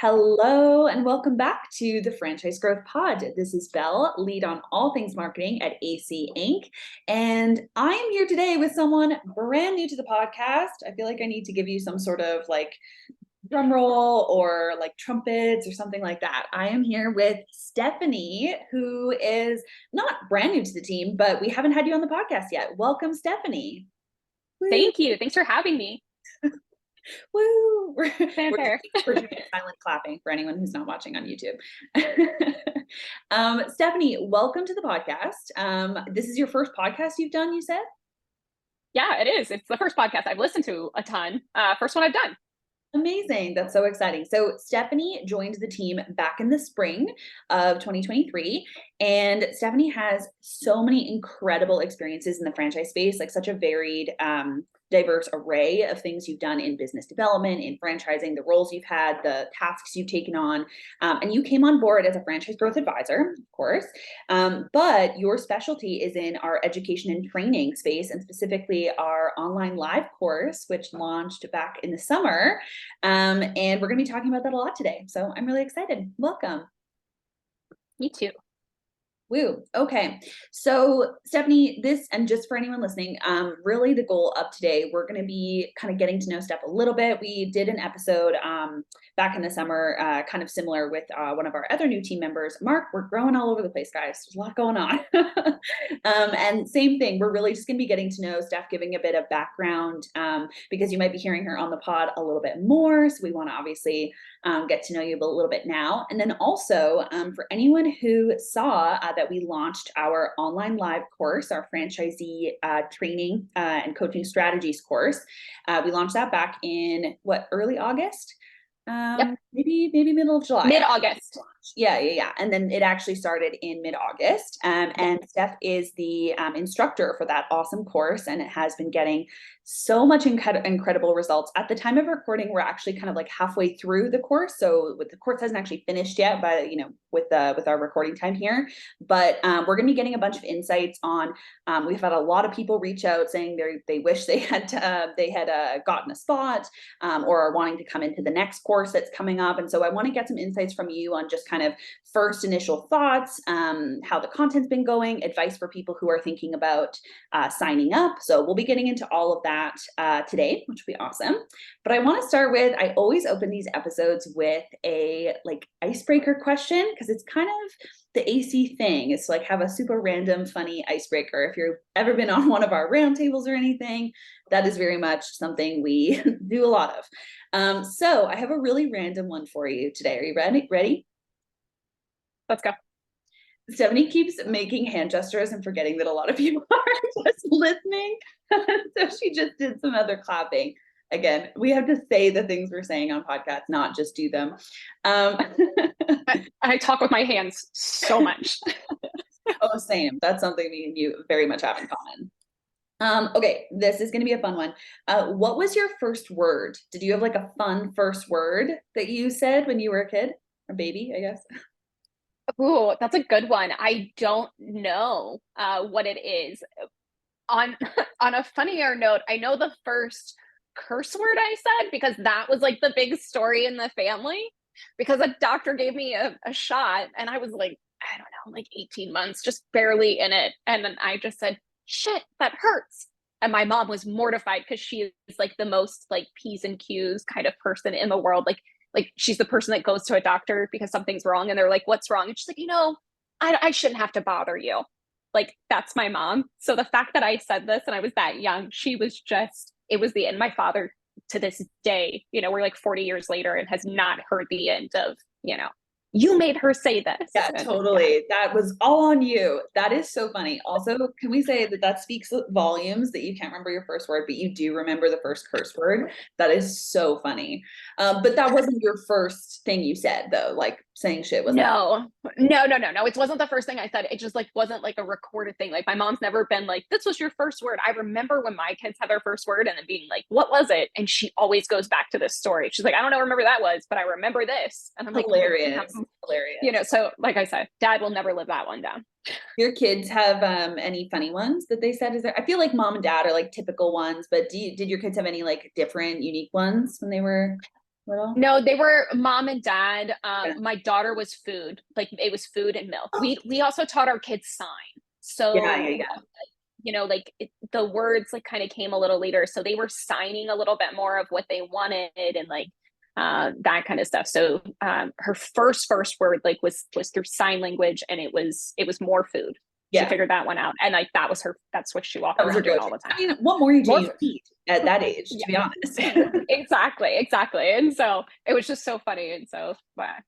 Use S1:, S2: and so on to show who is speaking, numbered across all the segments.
S1: Hello and welcome back to the Franchise Growth Pod. This is Belle, lead on all things marketing at AC Inc. And I am here today with someone brand new to the podcast. I feel like I need to give you some sort of like drum roll or like trumpets or something like that. I am here with Stephanie, who is not brand new to the team, but we haven't had you on the podcast yet. Welcome, Stephanie.
S2: Thank you. Thanks for having me.
S1: Woo! We're
S2: Fanfare.
S1: doing silent clapping for anyone who's not watching on YouTube. Stephanie, welcome to the podcast. This is your first podcast you've done, you said?
S2: Yeah, it is. It's the first podcast I've listened to a ton. First one I've done.
S1: Amazing. That's so exciting. So Stephanie joined the team back in the spring of 2023. And Stephanie has so many incredible experiences in the franchise space, like such a varied, diverse array of things you've done in business development, in franchising, the roles you've had, the tasks you've taken on. And you came on board as a franchise growth advisor, of course. But your specialty is in our education and training space, and specifically our online live course, which launched back in the summer. And we're going to be talking about that a lot today. So I'm really excited. Welcome.
S2: Me too.
S1: Woo. Okay. So Stephanie, this, and just for anyone listening, really the goal of today, we're going to be kind of getting to know Steph a little bit. We did an episode back in the summer, kind of similar with one of our other new team members, Mark. We're growing all over the place, guys. There's a lot going on. And same thing, we're really just going to be getting to know Steph, giving a bit of background because you might be hearing her on the pod a little bit more. So we want to obviously get to know you a little bit now. And then also for anyone who saw that we launched our online live course, our franchisee training and coaching strategies course. We launched that back in early August?
S2: Yep.
S1: Maybe middle of July.
S2: Mid-August.
S1: Yeah. And then it actually started in mid-August. And Steph is the instructor for that awesome course. And it has been getting so much incredible results. At the time of recording, we're actually kind of like halfway through the course. So the course hasn't actually finished yet, but with our recording time here. But we're going to be getting a bunch of insights on. We've had a lot of people reach out saying they wish they had gotten a spot or are wanting to come into the next course that's coming up. And so I want to get some insights from you on just kind of first initial thoughts, how the content's been going, advice for people who are thinking about signing up. So we'll be getting into all of that today, which will be awesome. But I want to start with, I always open these episodes with a like icebreaker question, because it's kind of the AC thing. It's like have a super random, funny icebreaker. If you've ever been on one of our roundtables or anything, that is very much something we do a lot of. So I have a really random one for you today. Are you ready?
S2: Let's go.
S1: Stephanie keeps making hand gestures and forgetting that a lot of people are just listening. So she just did some other clapping. Again, we have to say the things we're saying on podcasts, not just do them.
S2: I talk with my hands so much.
S1: Oh, same. That's something me and you very much have in common. Okay, this is going to be a fun one. What was your first word? Did you have like a fun first word that you said when you were a kid or baby, I guess?
S2: Ooh, that's a good one. I don't know what it is. On a funnier note, I know the first curse word I said because that was like the big story in the family, because a doctor gave me a shot and I was like, I don't know, like 18 months, just barely in it. And then I just said, shit, that hurts. And my mom was mortified because she is like the most like P's and Q's kind of person in the world. Like she's the person that goes to a doctor because something's wrong and they're like, what's wrong? And she's like, I shouldn't have to bother you. Like, that's my mom. So the fact that I said this and I was that young, she was just, it was the end. My father to this day, we're like 40 years later and has not heard the end of, you made her say this.
S1: Yeah, totally. That was all on you. That is so funny. Also, can we say that speaks volumes that you can't remember your first word, but you do remember the first curse word? That is so funny. But that wasn't your first thing you said, though. Like saying shit was
S2: no. It wasn't the first thing I said. It just like wasn't like a recorded thing. Like my mom's never been like, this was your first word. I remember when my kids had their first word and then being like, what was it? And she always goes back to this story. She's like, I don't know, remember that was, but I remember this. And I'm like,
S1: hilarious.
S2: So like I said, dad will never live that one down.
S1: Your kids have any funny ones that they said? I feel like mom and dad are like typical ones, but did your kids have any like different, unique ones when they were? little?
S2: No, they were mom and dad.
S1: Yeah.
S2: My daughter was food, like it was food and milk. We also taught our kids sign.
S1: Yeah, yeah,
S2: So,
S1: yeah.
S2: like the words like kind of came a little later. So they were signing a little bit more of what they wanted and like that kind of stuff. So her first word like was through sign language, and it was more food. She
S1: Yeah.
S2: figured that one out, and like that's what she walked
S1: That was her
S2: around doing
S1: go-to.
S2: all the time.
S1: I mean, what more do
S2: More
S1: you
S2: food.
S1: need at that age, to be honest?
S2: Exactly. And so it was just so funny. And so,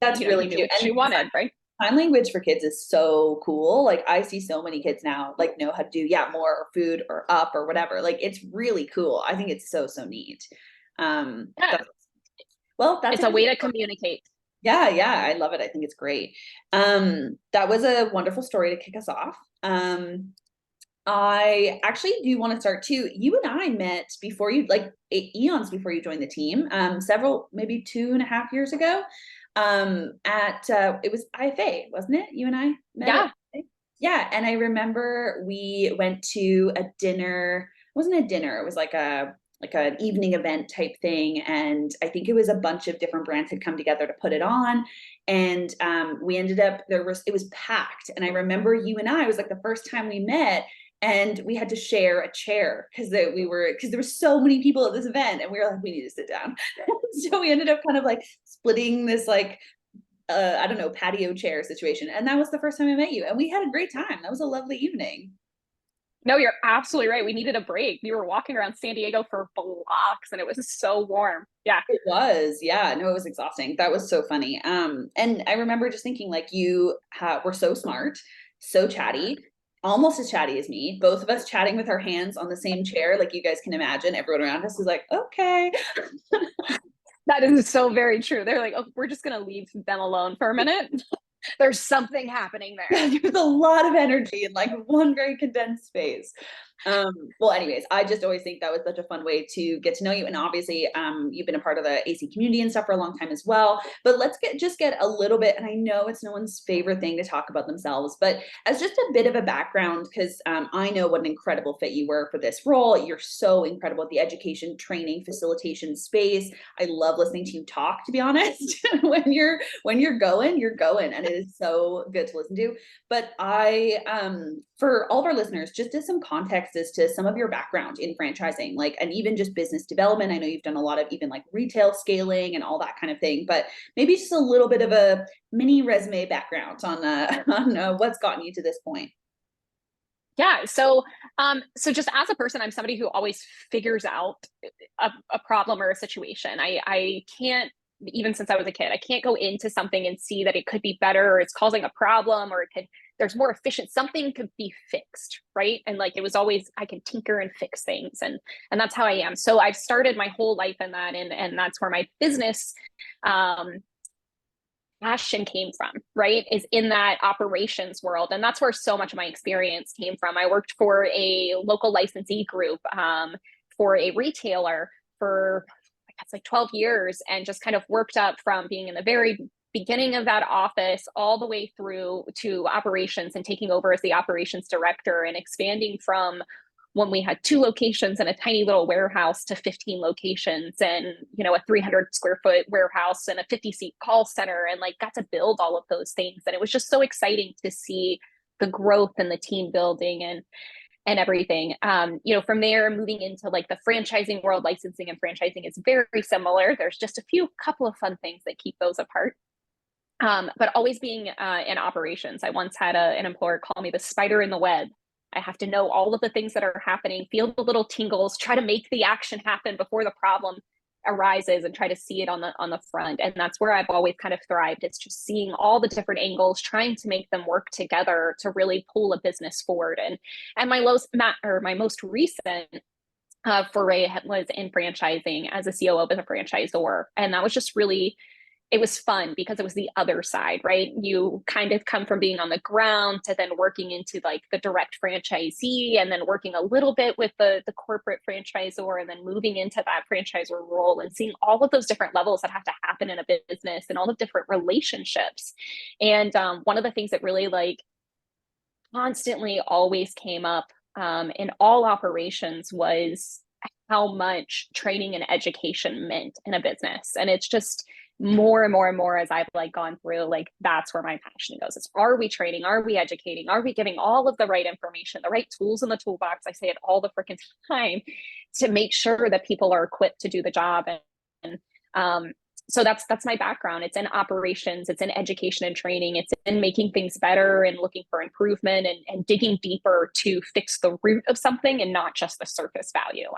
S1: That's
S2: you
S1: really
S2: knew
S1: cute.
S2: what she
S1: And
S2: wanted, right?
S1: sign language for kids is so cool. Like I see so many kids now like know how to do more or food or up or whatever. Like it's really cool. I think it's so neat.
S2: Yeah.
S1: That's, well, that's
S2: It's
S1: a
S2: a
S1: good
S2: way to communicate.
S1: yeah, yeah, I love it. I think it's great. That was a wonderful story to kick us off. I actually do want to start too. You and I met before you, like eons before you joined the team, several, maybe 2.5 years ago. At it was IFA, wasn't it? You and I met at
S2: Yeah.
S1: IFA? Yeah, and I remember we went to a dinner. It wasn't a dinner, it was like an evening event type thing. And I think it was a bunch of different brands had come together to put it on. And we ended up it was packed. And I remember you and I, it was like the first time we met, and we had to share a chair because there were so many people at this event, and we were like, we need to sit down. So we ended up kind of like splitting this like I don't know, patio chair situation. And that was the first time I met you, and we had a great time. That was a lovely evening.
S2: No, you're absolutely right. We needed a break. We were walking around San Diego for blocks and it was so warm. Yeah.
S1: It was, yeah. No, it was exhausting. That was so funny. And I remember just thinking, like, were so smart, so chatty, almost as chatty as me. Both of us chatting with our hands on the same chair, like you guys can imagine. Everyone around us was like, okay.
S2: That is so very true. They're like, oh, we're just going to leave them alone for a minute. There's something happening there.
S1: There's a lot of energy in like one very condensed space. Well, anyways, I just always think that was such a fun way to get to know you. And obviously, you've been a part of the AC community and stuff for a long time as well. But let's get a little bit, and I know it's no one's favorite thing to talk about themselves, but as just a bit of a background, because I know what an incredible fit you were for this role. You're so incredible at the education, training, facilitation space. I love listening to you talk, to be honest. When you're going, and it is so good to listen to. But for all of our listeners, just as some context as to some of your background in franchising, like, and even just business development. I know you've done a lot of even like retail scaling and all that kind of thing, but maybe just a little bit of a mini resume background on what's gotten you to this point.
S2: Yeah. So just as a person, I'm somebody who always figures out a problem or a situation. I can't, even since I was a kid, I can't go into something and see that it could be better or it's causing a problem or there's more efficient, something could be fixed. Right. And like, it was always, I can tinker and fix things. And that's how I am. So I've started my whole life in that. And that's where my business, passion came from, right? Is in that operations world. And that's where so much of my experience came from. I worked for a local licensee group for a retailer for, I guess, like 12 years and just kind of worked up from being in the very beginning of that office all the way through to operations and taking over as the operations director and expanding from when we had 2 locations and a tiny little warehouse to 15 locations and, a 300 square foot warehouse and a 50-seat call center, and like got to build all of those things. And it was just so exciting to see the growth and the team building and everything. From there, moving into like the franchising world, licensing and franchising is very similar. There's just a couple of fun things that keep those apart. But always being in operations. I once had an employer call me the spider in the web. I have to know all of the things that are happening, feel the little tingles, try to make the action happen before the problem arises and try to see it on the front. And that's where I've always kind of thrived. It's just seeing all the different angles, trying to make them work together to really pull a business forward. And my most recent foray was in franchising as a COO of a franchisor. And that was just really, it was fun because it was the other side, right? You kind of come from being on the ground to then working into like the direct franchisee and then working a little bit with the corporate franchisor and then moving into that franchisor role and seeing all of those different levels that have to happen in a business and all the different relationships. And one of the things that really like constantly always came up in all operations was how much training and education meant in a business. And it's just more and more and more as I've like gone through, like that's where my passion goes. Is are we training? Are we educating? Are we giving all of the right information, the right tools in the toolbox? I say it all the freaking time to make sure that people are equipped to do the job. And so that's my background. It's in operations, it's in education and training, it's in making things better and looking for improvement and digging deeper to fix the root of something and not just the surface value.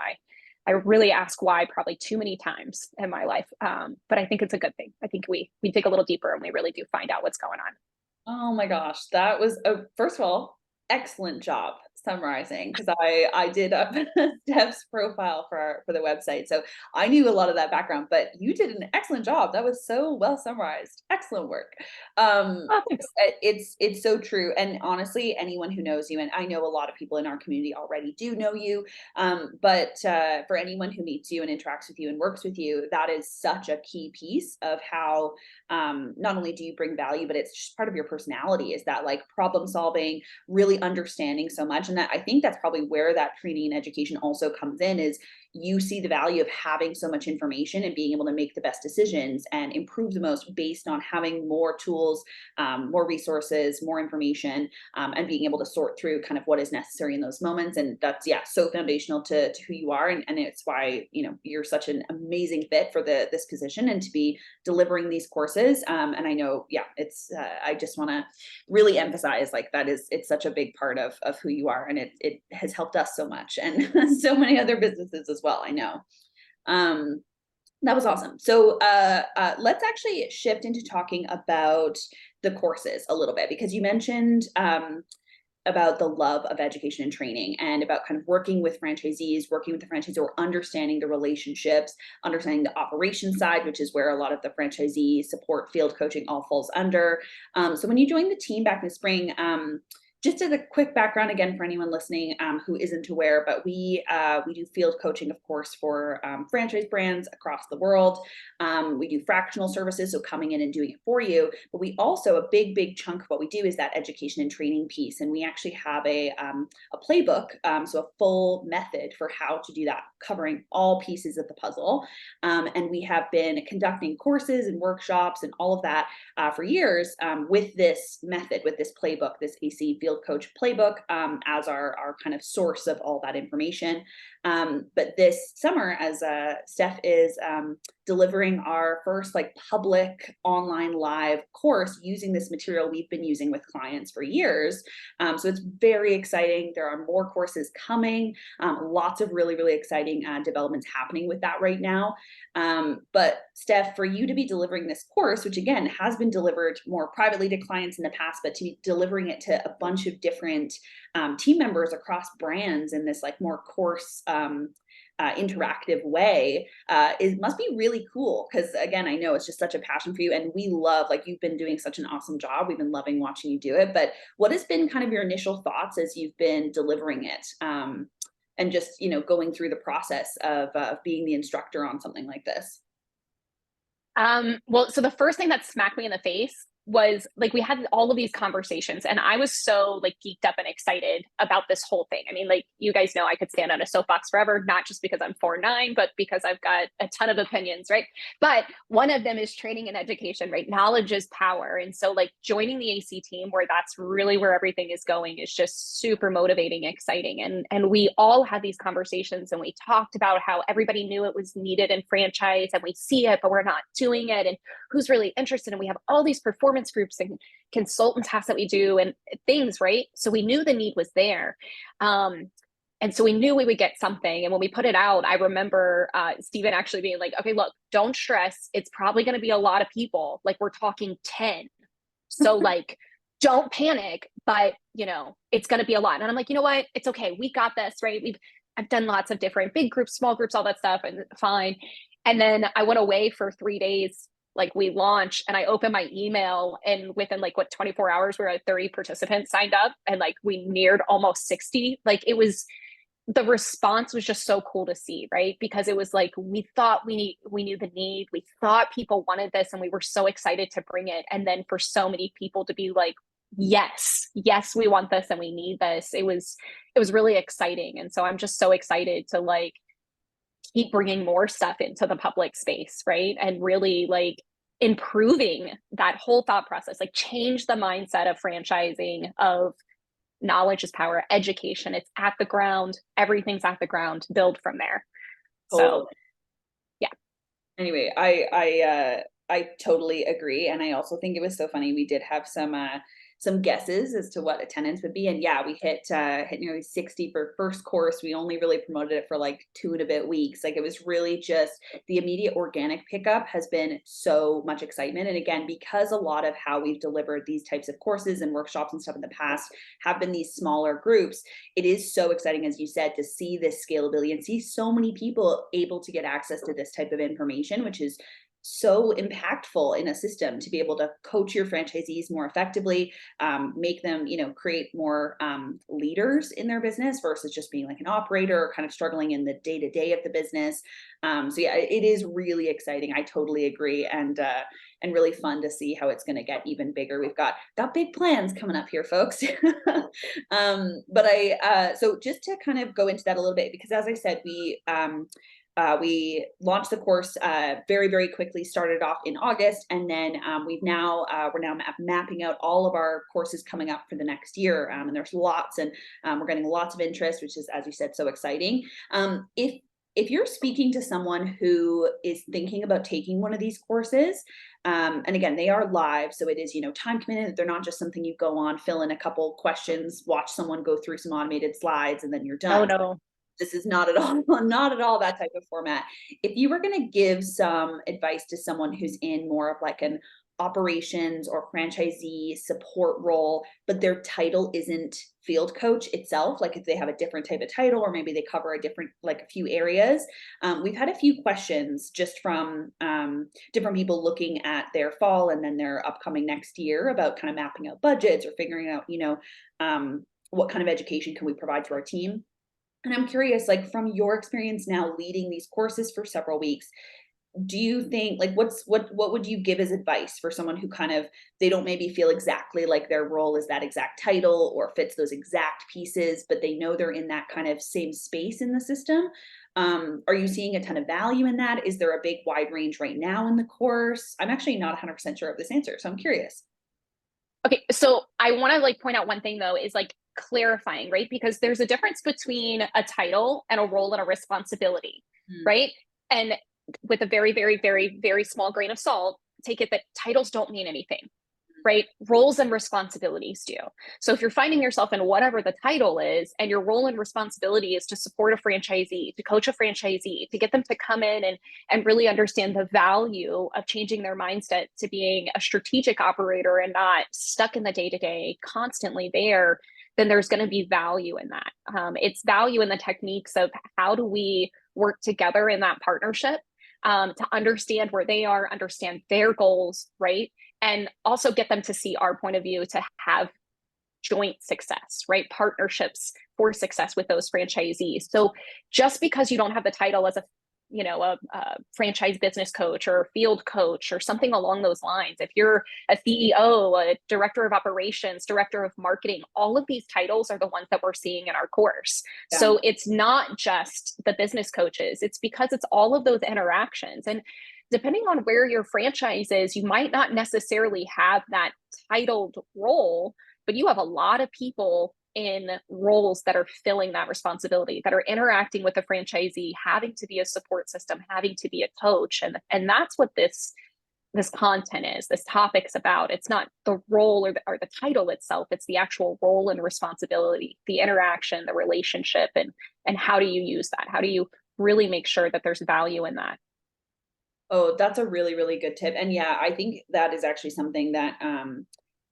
S2: I really ask why probably too many times in my life, but I think it's a good thing. I think we dig a little deeper and we really do find out what's going on.
S1: Oh my gosh, that was first of all, excellent job summarizing because I did up Steph's profile for the website, so I knew a lot of that background, but you did an excellent job. That was so well summarized. Excellent work.
S2: Oh, thanks.
S1: It's so true, and honestly, anyone who knows you, and I know a lot of people in our community already do know you, but for anyone who meets you and interacts with you and works with you, that is such a key piece of how not only do you bring value, but it's just part of your personality is that like problem solving, really understanding so much. And that I think that's probably where that training and education also comes in is you see the value of having so much information and being able to make the best decisions and improve the most based on having more tools, more resources, more information, and being able to sort through kind of what is necessary in those moments. And that's, yeah, so foundational to who you are. And it's why, you know, you're such an amazing fit for this position and to be delivering these courses. And I know, yeah, it's, I just want to really emphasize like that is, it's such a big part of who you are. And it has helped us so much and so many other businesses as well. I know. That was awesome. So let's actually shift into talking about the courses a little bit because you mentioned about the love of education and training and about kind of working with franchisees, working with the franchisor, understanding the relationships, understanding the operation side, which is where a lot of the franchisee support field coaching all falls under. So when you joined the team back in the spring, just as a quick background again for anyone listening who isn't aware, but we do field coaching, of course, for franchise brands across the world. We do fractional services, so coming in and doing it for you. But we also a big chunk of what we do is that education and training piece, and we actually have a playbook, so a full method for how to do that, covering all pieces of the puzzle. And we have been conducting courses and workshops and all of that for years with this method, with this playbook, this AC Field Coach playbook as our kind of source of all that information. But this summer, as Steph is delivering our first like public online live course using this material we've been using with clients for years. So it's very exciting. There are more courses coming, lots of really exciting developments happening with that right now. But Steph, for you to be delivering this course, which again has been delivered more privately to clients in the past, but to be delivering it to a bunch of different team members across brands in this like more course interactive way it must be really cool because again I know it's just such a passion for you and we love like you've been doing such an awesome job. We've been loving watching you do it, but what has been kind of your initial thoughts as you've been delivering it and just you know going through the process of being the instructor on something like this?
S2: Well, so the first thing that smacked me in the face was like we had all of these conversations and I was so like geeked up and excited about this whole thing. I mean, like you guys know I could stand on a soapbox forever, not just because I'm 4'9", but because I've got a ton of opinions, right? But one of them is training and education, right? Knowledge is power. And so like joining the AC team where that's really where everything is going is just super motivating, exciting. And we all had these conversations and we talked about how everybody knew it was needed in franchise and we see it, but we're not doing it. And who's really interested? And we have all these performance groups and consultant tasks that we do and things, right? So we knew the need was there. And so we knew we would get something. And when we put it out, I remember Stephen actually being like, okay, look, don't stress. It's probably going to be a lot of people. Like we're talking 10. So like, don't panic, but you know, it's going to be a lot. And I'm like, you know what? It's okay. We got this, right? I've done lots of different big groups, small groups, all that stuff and fine. And then I went away for 3 days. Like we launched and I opened my email and within like 24 hours, we were at 30 participants signed up and like we neared almost 60. Like it was, the response was just so cool to see, right? Because it was like, we thought we knew the need, we thought people wanted this and we were so excited to bring it. And then for so many people to be like, yes, we want this and we need this. It was really exciting. And so I'm just so excited to like keep bringing more stuff into the public space, right? And really like improving that whole thought process, like change the mindset of franchising, of knowledge is power, education, it's at the ground, everything's at the ground, build from there.
S1: Totally.
S2: So yeah.
S1: Anyway, I totally agree, and I also think it was so funny. We did have some guesses as to what attendance would be, and yeah, we hit nearly 60 for first course. We only really promoted it for like 2 and a bit weeks. Like it was really just the immediate organic pickup has been so much excitement. And again, because a lot of how we've delivered these types of courses and workshops and stuff in the past have been these smaller groups, it is so exciting, as you said, to see this scalability and see so many people able to get access to this type of information, which is so impactful in a system to be able to coach your franchisees more effectively, make them, create more leaders in their business versus just being like an operator or kind of struggling in the day to day of the business. So yeah, it is really exciting. I totally agree, and really fun to see how it's going to get even bigger. We've got big plans coming up here, folks. But so just to kind of go into that a little bit, because as I said, we launched the course very, very quickly, started off in August, and then we're now mapping out all of our courses coming up for the next year. And there's lots, and we're getting lots of interest, which is, as you said, so exciting. If you're speaking to someone who is thinking about taking one of these courses, and again, they are live, so it is, time committed. They're not just something you go on, fill in a couple questions, watch someone go through some automated slides, and then you're done.
S2: Oh no.
S1: This is not at all, not at all that type of format. If you were going to give some advice to someone who's in more of like an operations or franchisee support role, but their title isn't field coach itself, like if they have a different type of title, or maybe they cover a different, like a few areas. We've had a few questions just from different people looking at their fall and then their upcoming next year about kind of mapping out budgets or figuring out, what kind of education can we provide to our team. And I'm curious, like from your experience now leading these courses for several weeks, do you think like what would you give as advice for someone who kind of, they don't maybe feel exactly like their role is that exact title or fits those exact pieces, but they know they're in that kind of same space in the system? Are you seeing a ton of value in that? Is there a big wide range right now in the course? I'm actually not 100% sure of this answer, so I'm curious.
S2: Okay, so I want to like point out one thing though, is like clarifying, right? Because there's a difference between a title and a role and a responsibility, right? And with a very, very, very, very small grain of salt, take it that titles don't mean anything, right? Roles and responsibilities do. So if you're finding yourself in whatever the title is, and your role and responsibility is to support a franchisee, to coach a franchisee, to get them to come in and really understand the value of changing their mindset to being a strategic operator and not stuck in the day-to-day, constantly there, then there's going to be value in that. It's value in the techniques of how do we work together in that partnership, to understand where they are, understand their goals, right? And also get them to see our point of view to have joint success, right? Partnerships for success with those franchisees. So just because you don't have the title as a franchise business coach or a field coach or something along those lines, if you're a CEO, a director of operations, director of marketing, all of these titles are the ones that we're seeing in our course. Yeah. So it's not just the business coaches, it's because it's all of those interactions. And depending on where your franchise is, you might not necessarily have that titled role, but you have a lot of people in roles that are filling that responsibility, that are interacting with the franchisee, having to be a support system, having to be a coach. And that's what this content is, this topic's about. It's not the role or the title itself, it's the actual role and responsibility, the interaction, the relationship, and how do you use that? How do you really make sure that there's value in that?
S1: Oh, that's a really, really good tip. And yeah, I think that is actually something that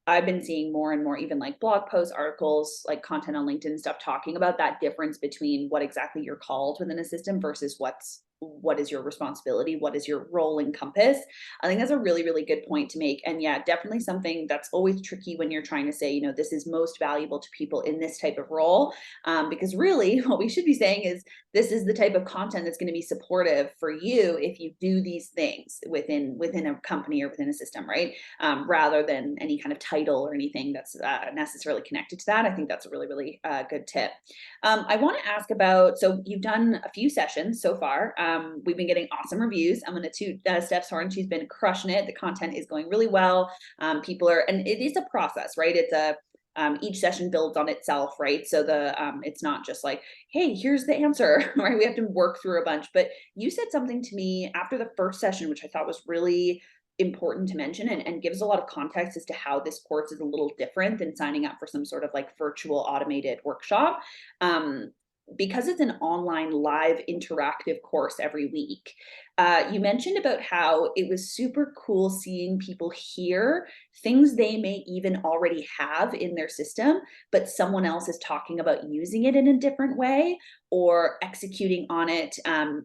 S1: I've been seeing more and more, even like blog posts, articles, like content on LinkedIn and stuff, talking about that difference between what exactly you're called within a system versus what is your responsibility, what is your role encompass. I think that's a really, really good point to make. And yeah, definitely something that's always tricky when you're trying to say, this is most valuable to people in this type of role. Because really what we should be saying is this is the type of content that's going to be supportive for you if you do these things within a company or within a system, right? Rather than any kind of title or anything that's necessarily connected to that. I think that's a really, really good tip. I want to ask about, so you've done a few sessions so far. We've been getting awesome reviews. I'm going to toot Steph's horn. She's been crushing it. The content is going really well. People are, and it is a process, right? It's a each session builds on itself, right? So it's not just like, hey, here's the answer, right? We have to work through a bunch. But you said something to me after the first session, which I thought was really important to mention, and gives a lot of context as to how this course is a little different than signing up for some sort of like virtual automated workshop. Because it's an online live interactive course every week. You mentioned about how it was super cool seeing people hear things they may even already have in their system, but someone else is talking about using it in a different way or executing on it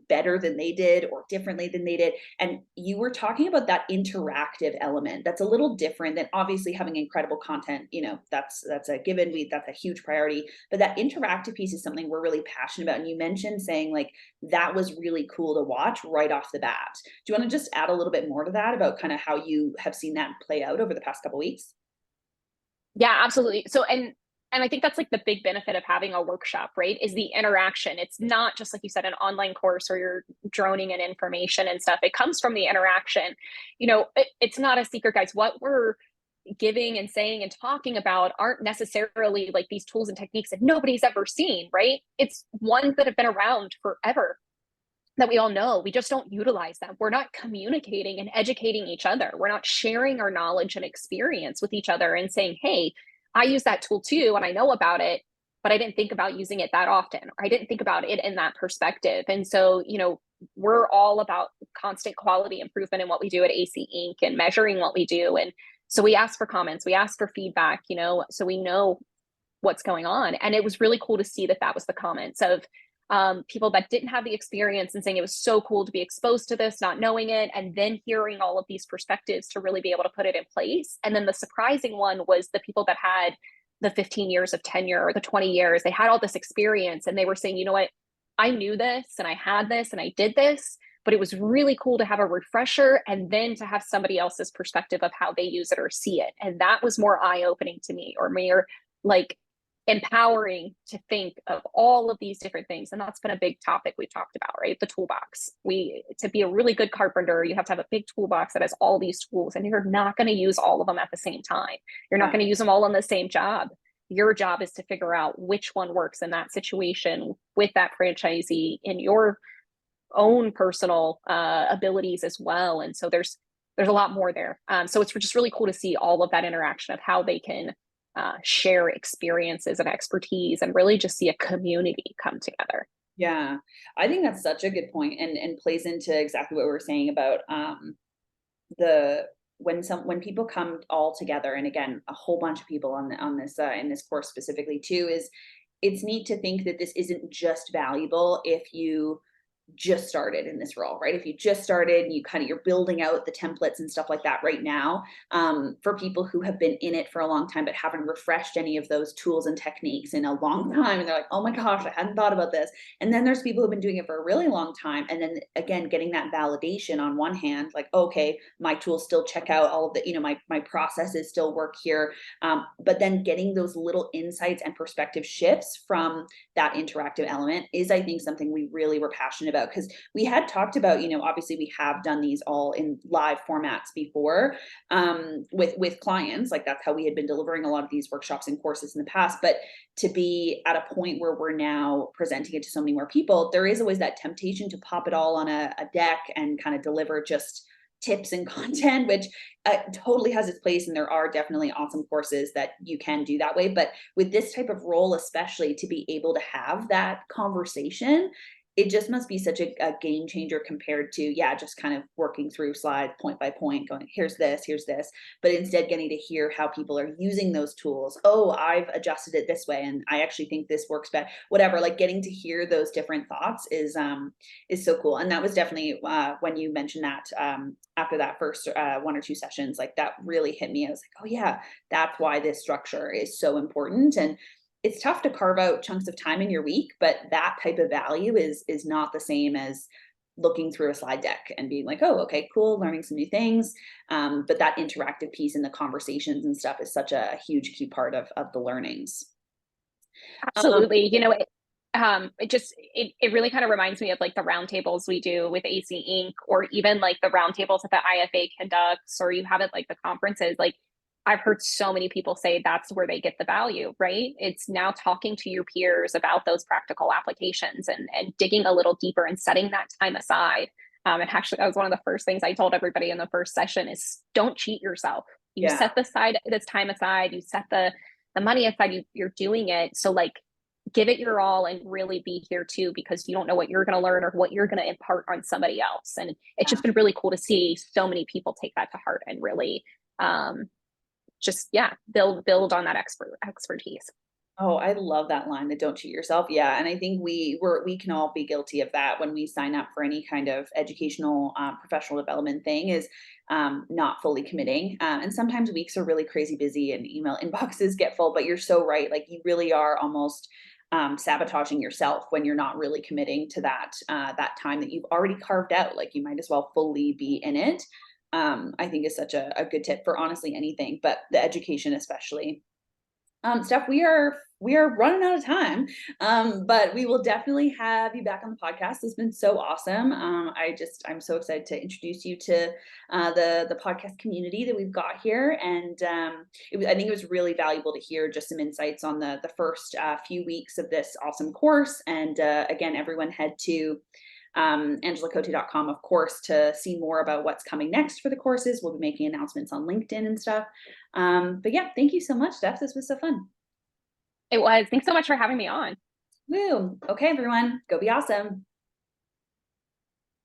S1: better than they did or differently than they did. And you were talking about that interactive element. That's a little different than obviously having incredible content. You know, that's a given. That's a huge priority. But that interactive piece is something we're really passionate about. And you mentioned saying like that was really cool to watch right off the bat. Do you want to just add a little bit more to that about kind of how you have seen that play out over the past couple of weeks?
S2: Yeah, absolutely. So, and I think that's like the big benefit of having a workshop, right? Is the interaction. It's not just like you said, an online course where you're droning in information and stuff. It comes from the interaction. You know, it's not a secret, guys. What we're giving and saying and talking about aren't necessarily like these tools and techniques that nobody's ever seen, right? It's ones that have been around forever that we all know. We just don't utilize them. We're not communicating and educating each other. We're not sharing our knowledge and experience with each other and saying, hey, I use that tool too, and I know about it, but I didn't think about using it that often, or I didn't think about it in that perspective. And so, you know, we're all about constant quality improvement in what we do at AC Inc. and measuring what we do. And so we ask for comments, we ask for feedback, you know, so we know what's going on. And it was really cool to see that that was the comments of people that didn't have the experience and saying it was so cool to be exposed to this, not knowing it, and then hearing all of these perspectives to really be able to put it in place. And then the surprising one was the people that had the 15 years of tenure or the 20 years, they had all this experience and they were saying, you know what, I knew this and I had this and I did this, but it was really cool to have a refresher and then to have somebody else's perspective of how they use it or see it. And that was more eye-opening to me, or more like empowering to think of all of these different things. And that's been a big topic we've talked about, right? The toolbox. To be a really good carpenter, you have to have a big toolbox that has all these tools, and you're not going to use all of them at the same time. You're not going to use them all on the same job. Your job is to figure out which one works in that situation with that franchisee in your own personal abilities as well. And so there's a lot more there. So it's just really cool to see all of that interaction of how they can share experiences and expertise and really just see a community come together.
S1: Yeah, I think that's such a good point, and plays into exactly what we were saying about the when people come all together, and again, a whole bunch of people on this in this course specifically too, is it's neat to think that this isn't just valuable if you just started in this role, right? If you just started and you're building out the templates and stuff like that right now, for people who have been in it for a long time but haven't refreshed any of those tools and techniques in a long time, and they're like, oh my gosh, I hadn't thought about this. And then there's people who've been doing it for a really long time, and then again getting that validation on one hand, like, okay, my tools still check out all of the, you know, my processes still work here, but then getting those little insights and perspective shifts from that interactive element is, I think, something we really were passionate about, because we had talked about, you know, obviously we have done these all in live formats before, with clients. Like that's how we had been delivering a lot of these workshops and courses in the past. But to be at a point where we're now presenting it to so many more people, there is always that temptation to pop it all on a deck and kind of deliver just tips and content, which totally has its place. And there are definitely awesome courses that you can do that way. But with this type of role, especially to be able to have that conversation, it just must be such a game changer compared to, yeah, just kind of working through slides point by point, going, here's this, but instead getting to hear how people are using those tools. Oh, I've adjusted it this way, and I actually think this works better. Whatever, like getting to hear those different thoughts is so cool. And that was definitely when you mentioned that after that first one or two sessions, like that really hit me. I was like, oh yeah, that's why this structure is so important. And it's tough to carve out chunks of time in your week, but that type of value is not the same as looking through a slide deck and being like, oh, okay, cool, learning some new things. But that interactive piece and the conversations and stuff is such a huge key part of the learnings.
S2: Absolutely. You know, it really kind of reminds me of like the roundtables we do with AC Inc. or even like the roundtables that the IFA conducts, or you have it like the conferences. Like I've heard so many people say that's where they get the value, right? It's now talking to your peers about those practical applications and digging a little deeper and setting that time aside. And actually, that was one of the first things I told everybody in the first session is don't cheat yourself. You
S1: Yeah.
S2: set this time aside, you set the money aside, you're doing it. So like give it your all and really be here too, because you don't know what you're going to learn or what you're going to impart on somebody else. And it's just been really cool to see so many people take that to heart and really build on that expertise.
S1: Oh, I love that line, that don't cheat yourself. Yeah. And I think we can all be guilty of that when we sign up for any kind of educational, professional development thing, is not fully committing. And sometimes weeks are really crazy busy and email inboxes get full, but you're so right. Like you really are almost sabotaging yourself when you're not really committing to that time that you've already carved out. Like you might as well fully be in it. I think is such a good tip for honestly anything, but the education especially. Steph, we are running out of time, but we will definitely have you back on the podcast. It's been so awesome. I'm so excited to introduce you to the podcast community that we've got here, and I think it was really valuable to hear just some insights on the first few weeks of this awesome course. And again, everyone head to angelacote.com, of course, to see more about what's coming next for the courses. We'll be making announcements on LinkedIn and stuff. But yeah, thank you so much, Steph. This was so fun.
S2: It was. Thanks so much for having me on.
S1: Woo. Okay, everyone, go be awesome.